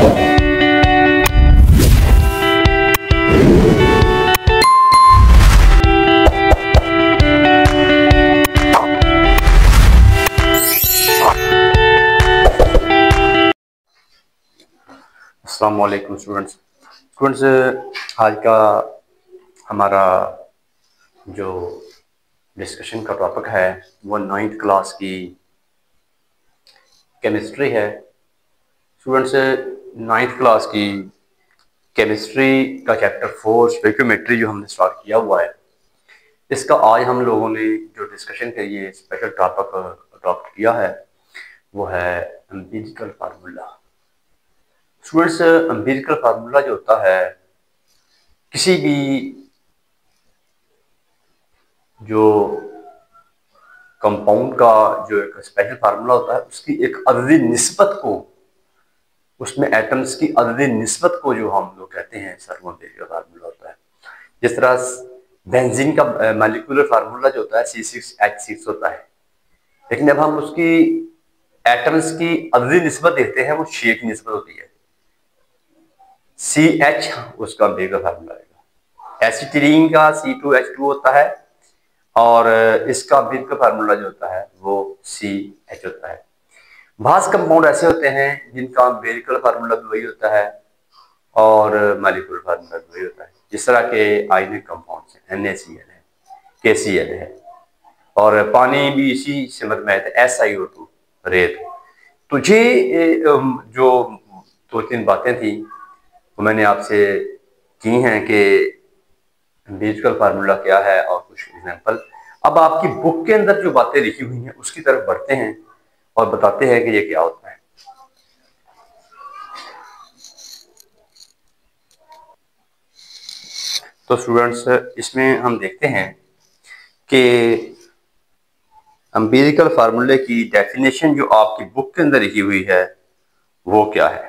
अस्सलाम वालेकुम स्टूडेंट्स, आज का हमारा जो डिस्कशन का टॉपिक है वो 9th क्लास की केमिस्ट्री है। स्टूडेंट्स, 9th क्लास की केमिस्ट्री का चैप्टर 4 स्टोइकियोमेट्री जो हमने स्टार्ट किया हुआ है, इसका आज हम लोगों ने जो डिस्कशन के लिए स्पेशल टॉपिक अडॉप्ट किया है वो है empirical formula. Students, empirical formula जो होता है किसी भी जो कंपाउंड का जो एक स्पेशल फार्मूला होता है उसकी एक अददी निस्बत को, उसमें एटम्स की अददी निस्बत को जो हम लोग कहते हैं सर वो एम्पिरिकल फार्मूला होता है। जिस तरह बेंजीन का मॉलिक्यूलर फार्मूला जो होता है C6H6 होता है, लेकिन जब हम उसकी एटम्स की अददी निस्बत देखते हैं वो शेक निस्बत होती है। CH उसका एम्पिरिकल फार्मूला है। एसिटिलीन का C2H2 होता है और इसका एम्पिरिकल फार्मूला जो होता है वो CH होता है। भास कंपाउंड ऐसे होते हैं जिनका एम्पिरिकल फार्मूला भी वही होता है और मॉलिक्यूलर फार्मूला भी वही होता है। जिस तरह के आयनिक कंपाउंड्स हैं, NaCl है, KCl है और पानी भी इसी सिमत में है, SiO2 रेत। तो ये जो 2-3 बातें थी वो मैंने आपसे की हैं कि एम्पिरिकल फार्मूला क्या है और कुछ एग्जांपल। अब आपकी बुक के अंदर जो बातें लिखी हुई हैं उसकी तरफ बढ़ते हैं और बताते हैं कि ये क्या होता है। तो स्टूडेंट्स, इसमें हम देखते हैं कि एम्पिरिकल फार्मूले की डेफिनेशन जो आपकी बुक के अंदर लिखी हुई है वो क्या है।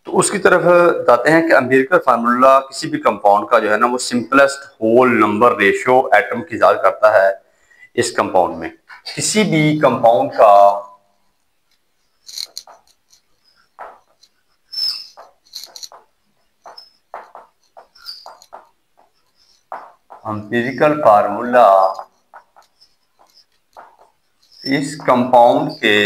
तो उसकी तरफ बताते हैं कि एम्पिरिकल फार्मूला किसी भी कंपाउंड का जो है ना वो simplest whole number ratio atom की इजाद करता है। इस कंपाउंड में किसी भी कंपाउंड का एम्पिरिकल फार्मूला इस कंपाउंड के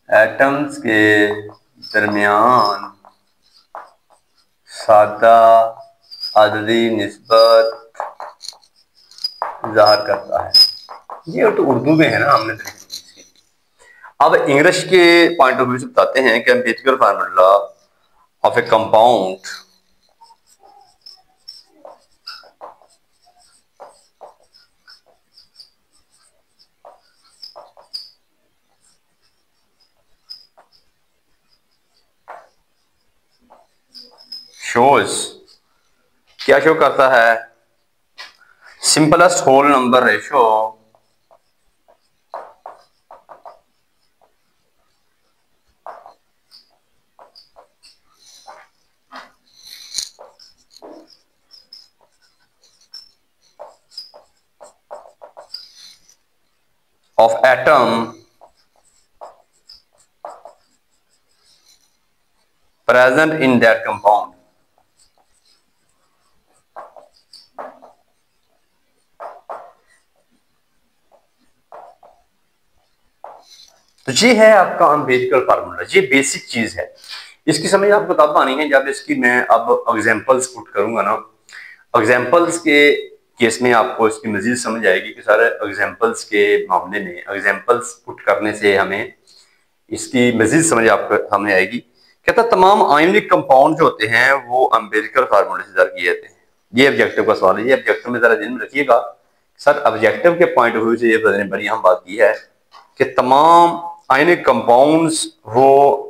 एटम्स के दरमियान सादा अददी निस्बत ज़ाहिर करता है। ये तो उर्दू में है ना, हमने देखी। अब इंग्लिश के पॉइंट ऑफ व्यू से बताते हैं कि empirical formula of a compound shows, क्या शो करता है, simplest whole number ratio of atom present in that compound। तो ये है आपका एम्पिरिकल फार्मूला, ये बेसिक चीज है। इसकी समझ आपको तब आनी है जब इसकी मैं अब एग्जांपल्स पुट करूंगा ना। एग्जांपल्स के केस में आपको इसकी मजीद समझ आएगी कि सारे एग्जांपल्स के मामले में एग्जांपल्स पुट करने से हमें इसकी मजीद समझ आपको सामने आएगी। कहता तमाम आयनिक कंपाउंड जो होते हैं वो एम्पिरिकल फार्मूले से दर्ज किए जाते हैं। ये ऑब्जेक्टिव का सवाल है, ये ऑब्जेक्टिव में जरा ध्यान में रखिएगा। सर ऑब्जेक्टिव के पॉइंट ऑफ व्यू से ये बड़ी अहम बात की है कि तमाम आयनिक कंपाउंड्स वो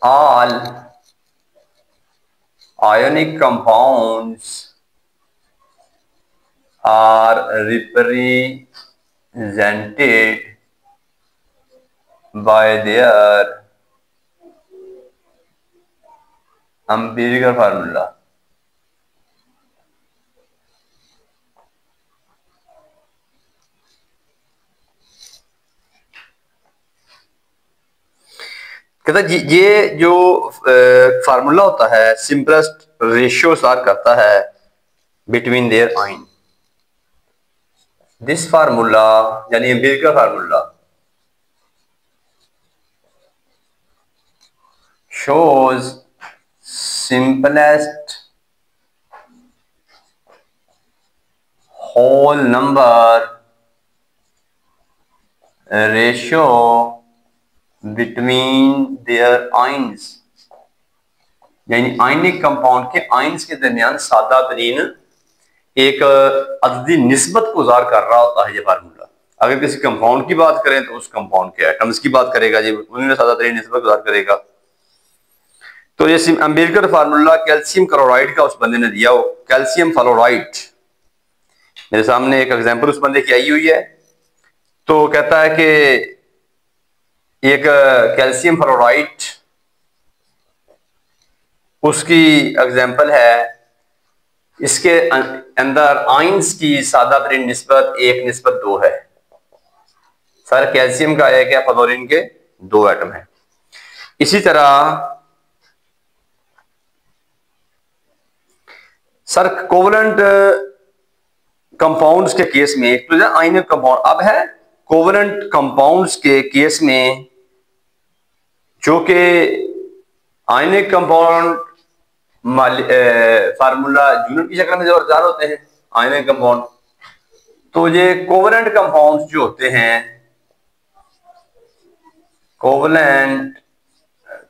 all ionic compounds are represented by their empirical formula. कहता है ये जो फार्मूला होता है सिंपलेस्ट रेशियो सार करता है बिटवीन देयर आइन। दिस फार्मूला यानी empirical formula shows simplest whole number ratio between their ions, यानी आयनिक कंपाउंड के आयंस के दरमियान सादा तरीन एक अददी निस्बत को ज़ाहिर कर रहा होता है ये फार्मूला। अगर किसी कंपाउंड की बात करें तो उस कंपाउंड के एटम्स की बात करेगा जी, उन्हें सादा तरीन निस्बत को ज़ाहिर करेगा। तो ये एम्पिरिकल फार्मूला कैल्शियम क्लोराइड का उस बंदे ने दिया हो, कैल्शियम फ्लोराइड। मेरे सामने एक एग्जांपल उस बंदे की आई हुई है। तो कहता है कि एक कैल्शियम फ्लोराइड उसकी एग्जांपल है, इसके अंदर आयंस की सादा तरीन निस्बत 1:2 है। सर कैल्शियम का एक है, फ्लोरीन के 2 एटम है। इसी तरह सर कोवलेंट कंपाउंड्स के केस में, एक तो आयनिक कंपाउंड, अब है कोवलेंट कंपाउंड्स के केस में जो कि आयनिक कंपाउंड फार्मूला यूनिट की शक्ल में जो ज़ाहिर होते हैं आयनिक कंपाउंड, तो ये कोवलेंट कंपाउंड्स जो होते हैं, कोवलेंट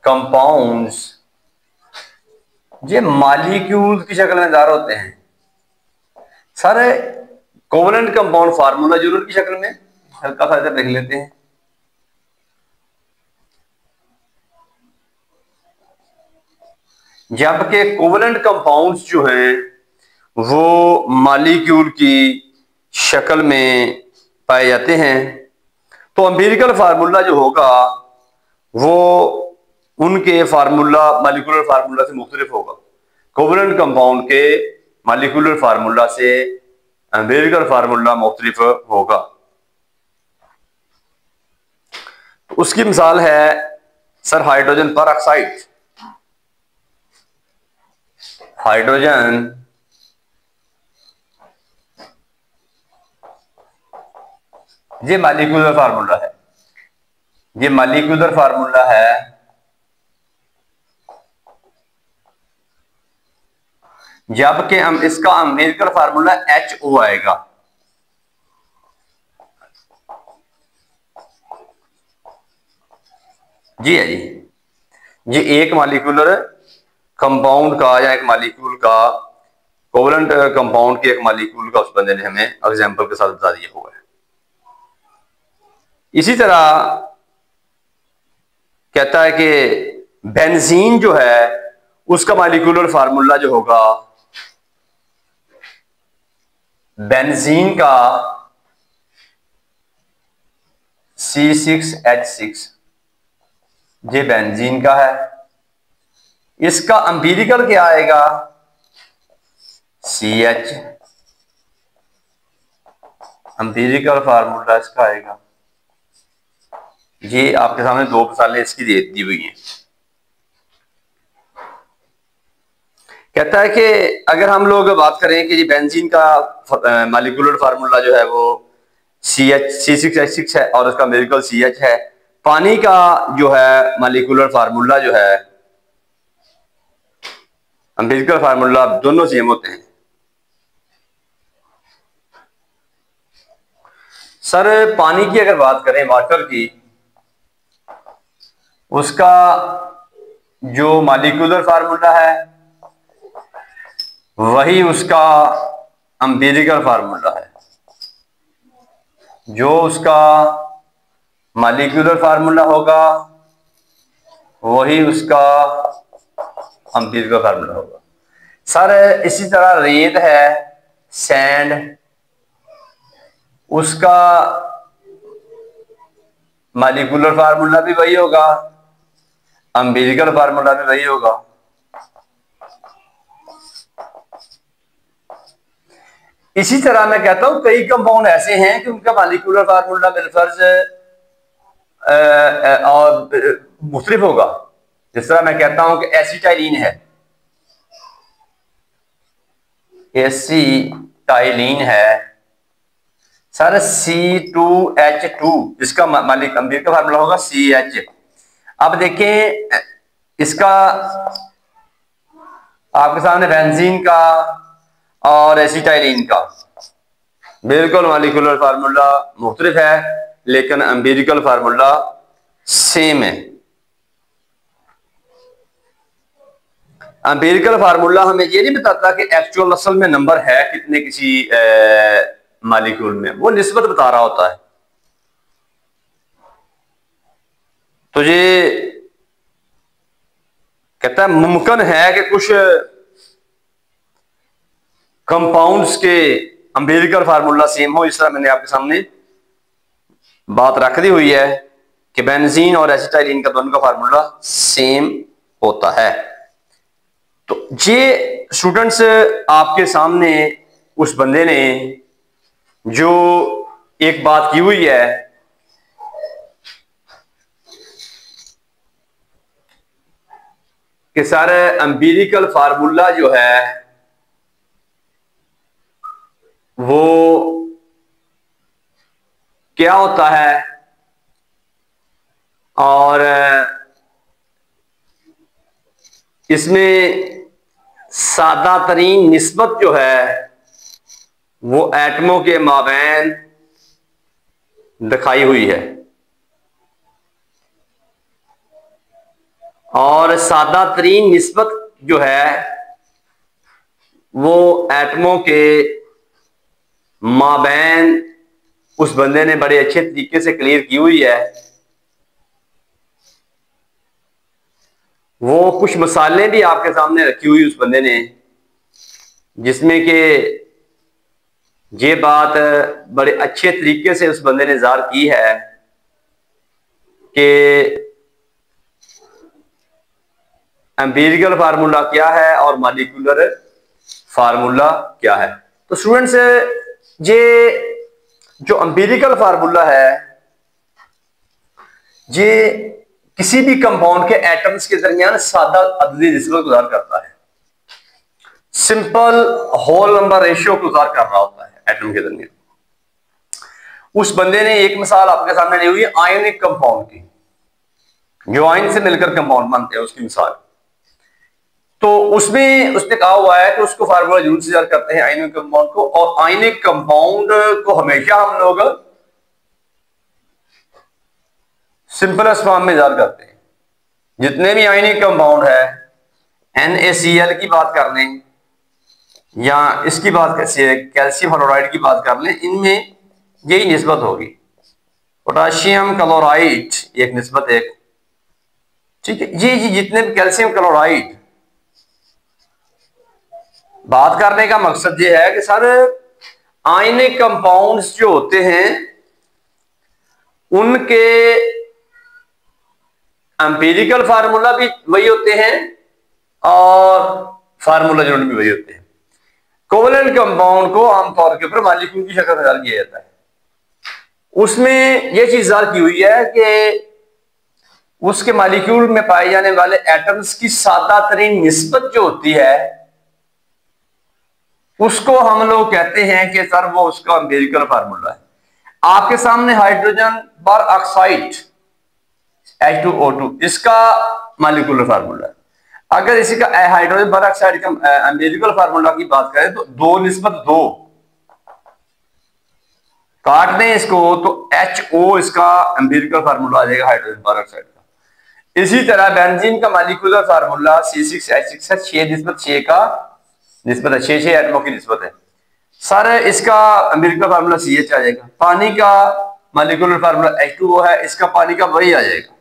कंपाउंड्स ये मॉलिक्यूल की शक्ल में ज़ाहिर होते हैं। सारे कोवलेंट कंपाउंड फार्मूला यूनिट की शक्ल में हल्का सा लिख लेते हैं। जबकि कोवलेंट कंपाउंड्स जो हैं वो मॉलिक्यूल की शक्ल में पाए जाते हैं। तो एम्पिरिकल फार्मूला जो होगा वो उनके फार्मूला मॉलिक्यूलर फार्मूला से मुख्तलिफ होगा। कोवलेंट कंपाउंड के मॉलिक्यूलर फार्मूला से एम्पिरिकल फार्मूला मुख्तलिफ होगा। तो उसकी मिसाल है सर हाइड्रोजन पर ऑक्साइड। हाइड्रोजन ये मॉलिक्यूलर फार्मूला है, ये मॉलिक्यूलर फार्मूला है। जबकि हम इसका एम्पिरिकल फार्मूला HO आएगा। जी है जी, ये एक मॉलिक्यूलर कंपाउंड का या एक मॉलिक्यूल का कोवलेंट कंपाउंड के एक मॉलिक्यूल का उस बंदे ने हमें एग्जांपल के साथ बता दिया हुआ है। इसी तरह कहता है कि बेंजीन जो है उसका मॉलिक्यूलर फार्मूला जो होगा, बेंजीन का C6H6, ये बेंजीन का है। इसका एम्पिरिकल क्या आएगा, CH। एम्पिरिकल फार्मूला इसका आएगा। ये आपके सामने 2 मिसालें इसकी दी हुई हैं। कहता है कि अगर हम लोग बात करें कि ये बेंजीन का मॉलिक्यूलर फार्मूला जो है वो C6H6 है और उसका एम्पिरिकल CH है। पानी का जो है मॉलिक्यूलर फार्मूला जो है एम्पिरिकल फार्मूला दोनों सेम होते हैं। सर पानी की अगर बात करें, वाटर की, उसका जो मॉलिक्यूलर फार्मूला है वही उसका एम्पिरिकल फार्मूला है। जो उसका मॉलिक्यूलर फार्मूला होगा वही उसका एम्पिरिकल फार्मूला होगा। सर इसी तरह रेत है, सैंड, उसका मॉलिक्यूलर फार्मूला भी वही होगा, एम्पिरिकल फार्मूला भी वही होगा। इसी तरह मैं कहता हूं कई कंपाउंड ऐसे हैं कि उनका मॉलिक्यूलर फार्मूला बिलफर्ज और मुख्तलिफ होगा। जिस तरह मैं कहता हूं कि एसिटाइलिन है, एसिटाइलिन है सर C2H2, इसका मालिक अम्बीर का फार्मूला होगा CH। अब देखें इसका आपके सामने बेंजीन का और एसिटाइलिन का बिल्कुल मॉलिक्यूलर फार्मूला मुख्तलिफ है, लेकिन एम्पिरिकल फार्मूला सेम है। एम्पिरिकल फार्मूला हमें ये नहीं बताता कि एक्चुअल असल में नंबर है कितने किसी मॉलिक्यूल में, वो निस्बत बता रहा होता है। तो ये कहता है मुमकिन है कि कुछ कंपाउंड्स के एम्पिरिकल फार्मूला सेम हो। इस तरह मैंने आपके सामने बात रख दी हुई है कि बेंजीन और एसिटाइलिन का दोनों का फार्मूला सेम होता है। तो ये स्टूडेंट्स आपके सामने उस बंदे ने जो एक बात की हुई है कि सर एम्पिरिकल फार्मूला जो है वो क्या होता है, और इसमें सादा तरीन निस्बत जो है वो एटमों के माबैन दिखाई हुई है, और सादा तरीन निस्बत जो है वो एटमों के माबैन उस बंदे ने बड़े अच्छे तरीके से क्लियर की हुई है। वो कुछ मिसालें भी आपके सामने रखी हुई उस बंदे ने, जिसमें कि ये बात बड़े अच्छे तरीके से उस बंदे ने ज़ाहिर की है कि एम्पिरिकल फार्मूला क्या है और मॉलिक्यूलर फार्मूला क्या है। तो स्टूडेंट्स ये जो एम्पिरिकल फार्मूला है ये किसी भी कंपाउंड के एटम्स के दरमियान सादा अददी निस्बत गुजार करता है, सिंपल होल नंबर रेशियो गुजार कर रहा होता है एटम के दरमियान। उस बंदे ने एक मिसाल आपके सामने ली हुई है आयनिक कंपाउंड की, जो आयन से मिलकर कंपाउंड बनते हैं उसकी मिसाल। तो उसमें उसने कहा हुआ है कि उसको फार्मूला जरूर से याद करते हैं आयनिक कंपाउंड को, और आयनिक कंपाउंड को हमेशा हम लोग सिंपलेस्ट फॉर्म में याद करते हैं। जितने भी आयनिक कंपाउंड है, NaCl की बात कर लें या इसकी बात कैसे कैल्शियम फ्लोराइड की बात कर लें, इनमें यही निस्बत होगी। पोटाशियम क्लोराइड एक निस्बत एक, ठीक है। ये जितने भी कैल्शियम क्लोराइड, बात करने का मकसद ये है कि सर आयनिक कंपाउंड्स जो होते हैं उनके एम्पिरिकल फार्मूला भी वही होते हैं और फार्मूला यूनिट भी वही होते हैं। कोवलेंट कंपाउंड को आमतौर के ऊपर मॉलिक्यूल की शक्ल में जाहिर किया जाता है। उसमें यह चीज जाहिर की हुई है कि उसके मॉलिक्यूल में पाए जाने वाले एटम्स की सादा तरीन निस्बत जो होती है उसको हम लोग कहते हैं कि सर वो उसका एम्पिरिकल फार्मूला है। आपके सामने हाइड्रोजन पर ऑक्साइड H2O2, इसका मॉलिक्यूलर फार्मूला है। अगर इसी का हाइड्रोजन पर ऑक्साइड का एम्पिरिकल फार्मूला की बात करें तो 2:2 काट दें इसको तो HO इसका एम्पिरिकल फार्मूला आ जाएगा हाइड्रोजन पर ऑक्साइड का। इसी तरह बेंजीन का मॉलिक्यूलर फार्मूला C6H6 है, 6:6 का निस्बत है, 6 एटमों की निस्बत है। सर इसका एम्पिरिकल फार्मूला CH आ जाएगा। पानी का मॉलिक्यूलर फार्मूला H2O है, इसका पानी का वही आ जाएगा,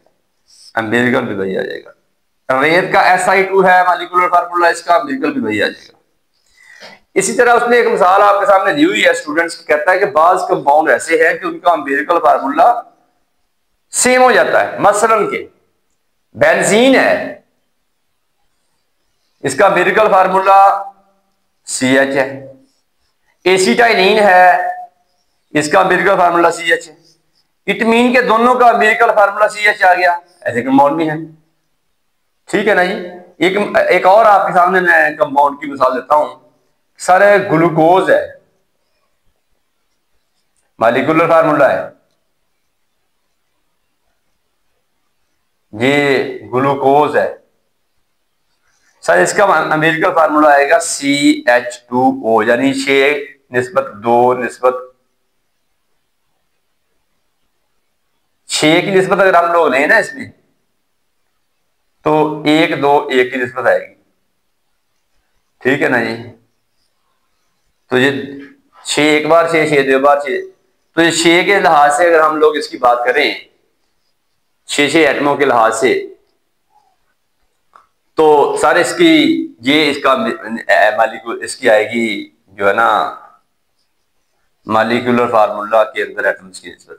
एम्पिरिकल भी वही आ जाएगा। रेत का Si2 है मॉलिक्यूलर फार्मूला, इसका एम्पिरिकल भी वही आ जाएगा। इसी तरह उसने एक मिसाल आपके सामने दी हुई है स्टूडेंट्स, कहता है कि बाज कंपाउंड ऐसे हैं कि उनका एम्पिरिकल फार्मूला सेम हो जाता है। मसलन के बेंजीन है, इसका एम्पिरिकल फार्मूला CH है। एसिटाइलिन है, इसका एम्पिरिकल फार्मूला CH है। इटमीन के दोनों का एम्पिरिकल फार्मूला CH आ गया, ऐसे कंपाउंड भी है। ठीक है ना जी। एक और आपके सामने मैं कंपाउंड की मिसाल देता हूं। सर ग्लूकोज है, मॉलिक्यूलर फार्मूला है, ये ग्लूकोज है। सर इसका एम्पिरिकल फार्मूला आएगा CH2O, यानी 6:2 6 की निस्बत अगर हम लोग लें ना इसमें, तो 1:2:1 की निस्बत आएगी। ठीक है ना जी। तो ये 6 एक बार 6, 6 दो बार 6, तो ये 6 के लिहाज से अगर हम लोग इसकी बात करें, 6 एटमों के लिहाज से, तो सर इसकी ये इसका मालिक्यूल इसकी आएगी जो है ना मॉलिक्यूलर फार्मूला के अंदर एटम्स की निस्बत।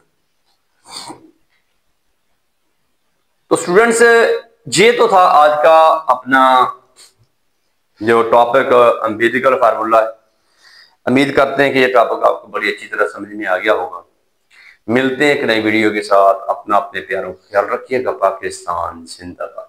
तो स्टूडेंट्स, ये तो था आज का अपना जो टॉपिक एम्पिरिकल फार्मूला है। उम्मीद करते हैं कि ये टॉपिक आपको बड़ी अच्छी तरह समझ में आ गया होगा। मिलते हैं एक नई वीडियो के साथ। अपना अपने प्यारों का ख्याल रखिएगा। पाकिस्तान जिंदाबाद।